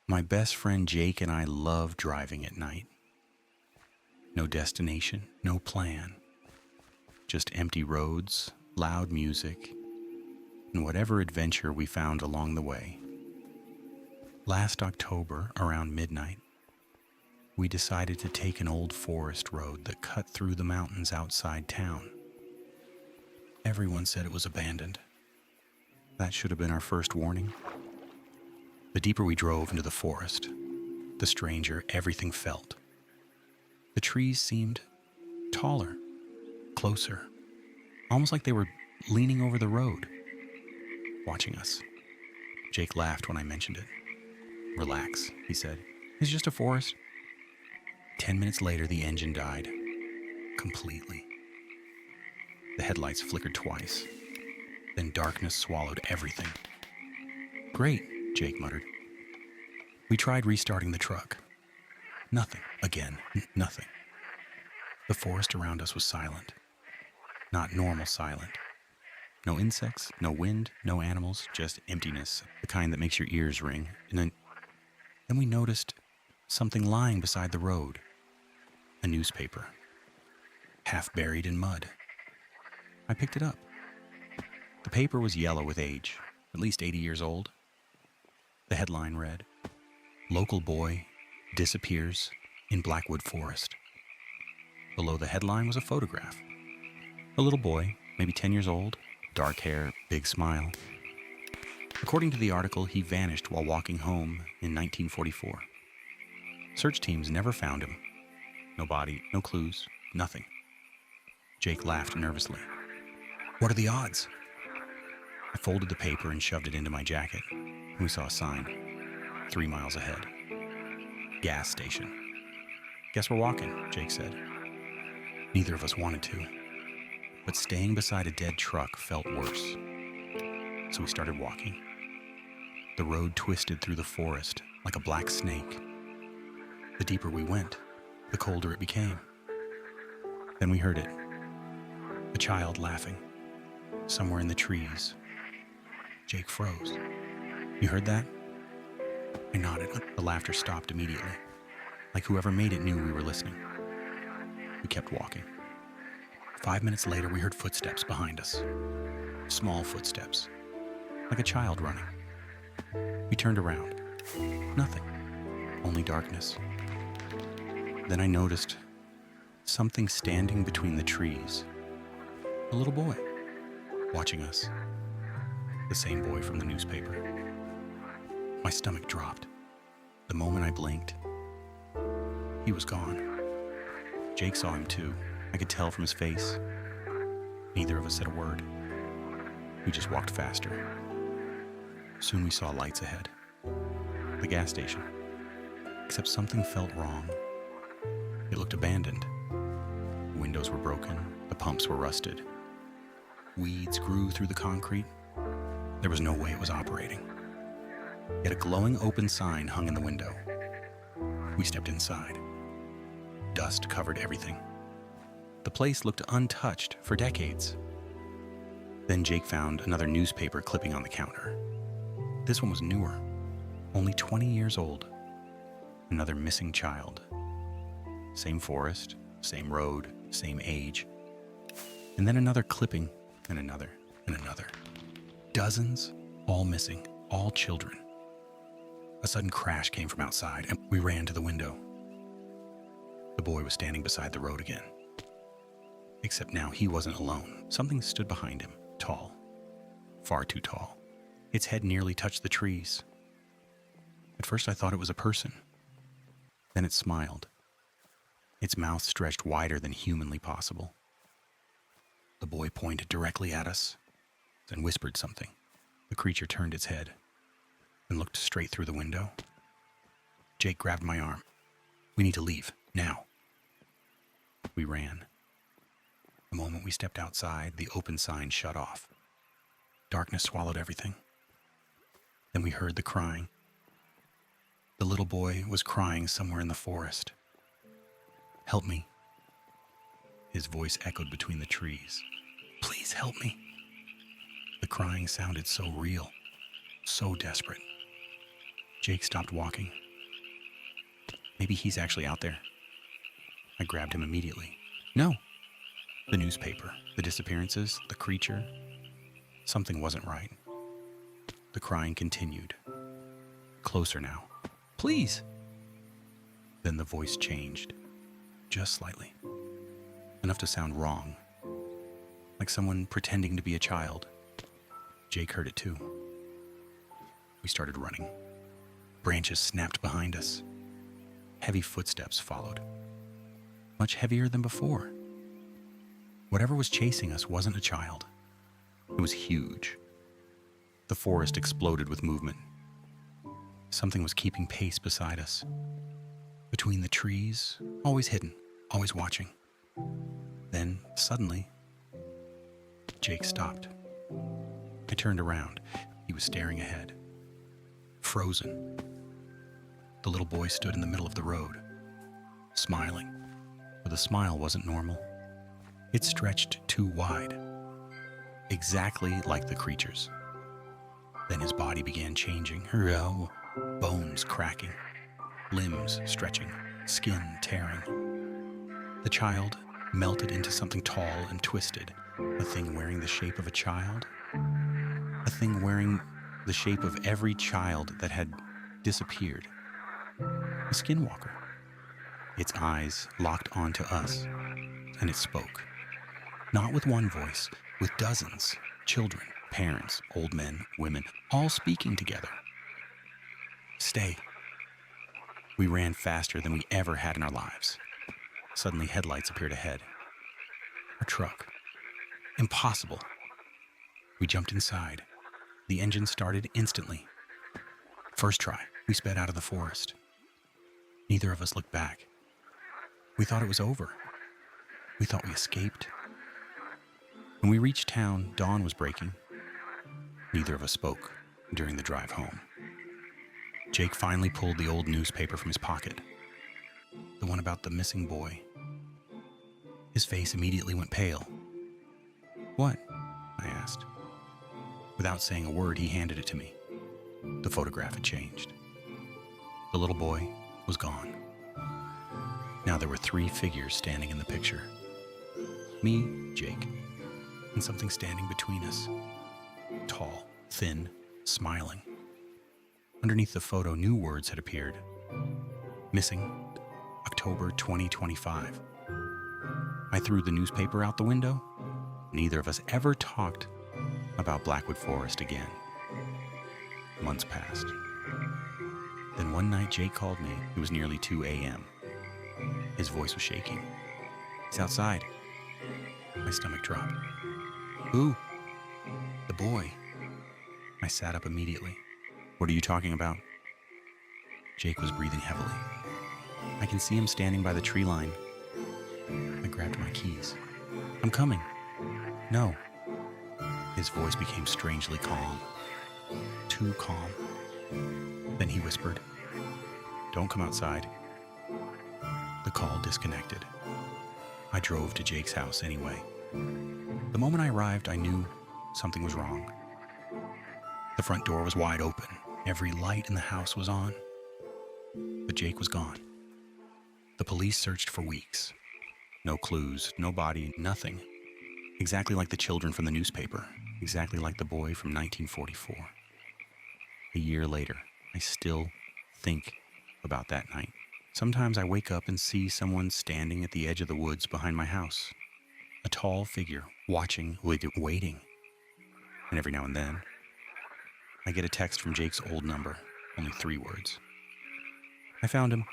My best friend Jake and I love driving at night. No destination, no plan. Just empty roads, loud music, and whatever adventure we found along the way. Last October, around midnight, we decided to take an old forest road that cut through the mountains outside town. Everyone said it was abandoned. That should have been our first warning. The deeper we drove into the forest, the stranger everything felt. The trees seemed taller, closer, almost like they were leaning over the road, watching us. Jake laughed when I mentioned it. "Relax," he said. "It's just a forest." 10 minutes later, the engine died. Completely. The headlights flickered twice. Then darkness swallowed everything. "Great," Jake muttered. We tried restarting the truck. Nothing. Again, nothing. The forest around us was silent. Not normal silent. No insects, no wind, no animals, just emptiness, the kind that makes your ears ring. And then we noticed something lying beside the road. A newspaper. Half buried in mud. I picked it up. The paper was yellow with age, at least 80 years old. The headline read, "Local boy disappears in Blackwood Forest." Below the headline was a photograph. A little boy, maybe 10 years old, dark hair, big smile. According to the article, he vanished while walking home in 1944. Search teams never found him. No body, no clues, nothing. Jake laughed nervously. "What are the odds?" I folded the paper and shoved it into my jacket. We saw a sign, 3 miles ahead. "Gas station." "Guess we're walking," Jake said. Neither of us wanted to, but staying beside a dead truck felt worse. So we started walking. The road twisted through the forest like a black snake. The deeper we went, the colder it became. Then we heard it. A child laughing, somewhere in the trees. Jake froze. "You heard that?" I nodded. The laughter stopped immediately, like whoever made it knew we were listening. We kept walking. 5 minutes later, we heard footsteps behind us. Small footsteps, like a child running. We turned around. Nothing. Only darkness. Then I noticed something standing between the trees. A little boy, watching us. The same boy from the newspaper. My stomach dropped. The moment I blinked, he was gone. Jake saw him too. I could tell from his face. Neither of us said a word. We just walked faster. Soon we saw lights ahead. The gas station. Except something felt wrong. It looked abandoned. The windows were broken. The pumps were rusted. Weeds grew through the concrete. There was no way it was operating. Yet a glowing open sign hung in the window. We stepped inside. Dust covered everything. The place looked untouched for decades. Then Jake found another newspaper clipping on the counter. This one was newer, only 20 years old. Another missing child. Same forest, same road, same age. And then another clipping, and another, and another. Dozens, all missing, all children. A sudden crash came from outside, and we ran to the window. The boy was standing beside the road again. Except now he wasn't alone. Something stood behind him, tall. Far too tall. Its head nearly touched the trees. At first I thought it was a person. Then it smiled. Its mouth stretched wider than humanly possible. The boy pointed directly at us, then whispered something. The creature turned its head and looked straight through the window. Jake grabbed my arm. "We need to leave, now." We ran. The moment we stepped outside, the open sign shut off. Darkness swallowed everything. Then we heard the crying. The little boy was crying somewhere in the forest. "Help me." His voice echoed between the trees. "Please help me." The crying sounded so real, so desperate. Jake stopped walking. Maybe he's actually out there. I grabbed him immediately. No! The newspaper, the disappearances, the creature. Something wasn't right. The crying continued. Closer now. Please! Then the voice changed. Just slightly. Enough to sound wrong. Like someone pretending to be a child. Jake heard it too. We started running. Branches snapped behind us. Heavy footsteps followed. Much heavier than before. Whatever was chasing us wasn't a child. It was huge. The forest exploded with movement. Something was keeping pace beside us. Between the trees, always hidden, always watching. Then, suddenly, Jake stopped. I turned around. He was staring ahead. Frozen. The little boy stood in the middle of the road, smiling. But the smile wasn't normal. It stretched too wide. Exactly like the creature's. Then his body began changing. Bones cracking, limbs stretching, skin tearing. The child melted into something tall and twisted, a thing wearing the shape of a child, a thing wearing the shape of every child that had disappeared. A skinwalker. Its eyes locked onto us, and it spoke. Not with one voice, with dozens, children, parents, old men, women, all speaking together. Stay. We ran faster than we ever had in our lives. Suddenly, headlights appeared ahead. A truck. Impossible. We jumped inside. The engine started instantly. First try, we sped out of the forest. Neither of us looked back. We thought it was over. We thought we escaped. When we reached town, dawn was breaking. Neither of us spoke during the drive home. Jake finally pulled the old newspaper from his pocket, the one about the missing boy. His face immediately went pale. What? I asked. Without saying a word, he handed it to me. The photograph had changed. The little boy was gone. Now there were 3 figures standing in the picture. Me, Jake, and something standing between us. Tall, thin, smiling. Underneath the photo, new words had appeared. Missing, October 2025. I threw the newspaper out the window. Neither of us ever talked about Blackwood Forest again. Months passed. Then one night Jake called me. It was nearly 2 a.m. His voice was shaking. He's outside. My stomach dropped. Who? The boy. I sat up immediately. What are you talking about? Jake was breathing heavily. I can see him standing by the tree line. I grabbed my keys. I'm coming. No. His voice became strangely calm. Too calm. Then he whispered, "Don't come outside." The call disconnected. I drove to Jake's house anyway. The moment I arrived, I knew something was wrong. The front door was wide open. Every light in the house was on. But Jake was gone. The police searched for weeks. No clues, no body, nothing. Exactly like the children from the newspaper. Exactly like the boy from 1944. A year later, I still think about that night. Sometimes I wake up and see someone standing at the edge of the woods behind my house. A tall figure, watching, waiting. And every now and then, I get a text from Jake's old number, only 3 words. I found him.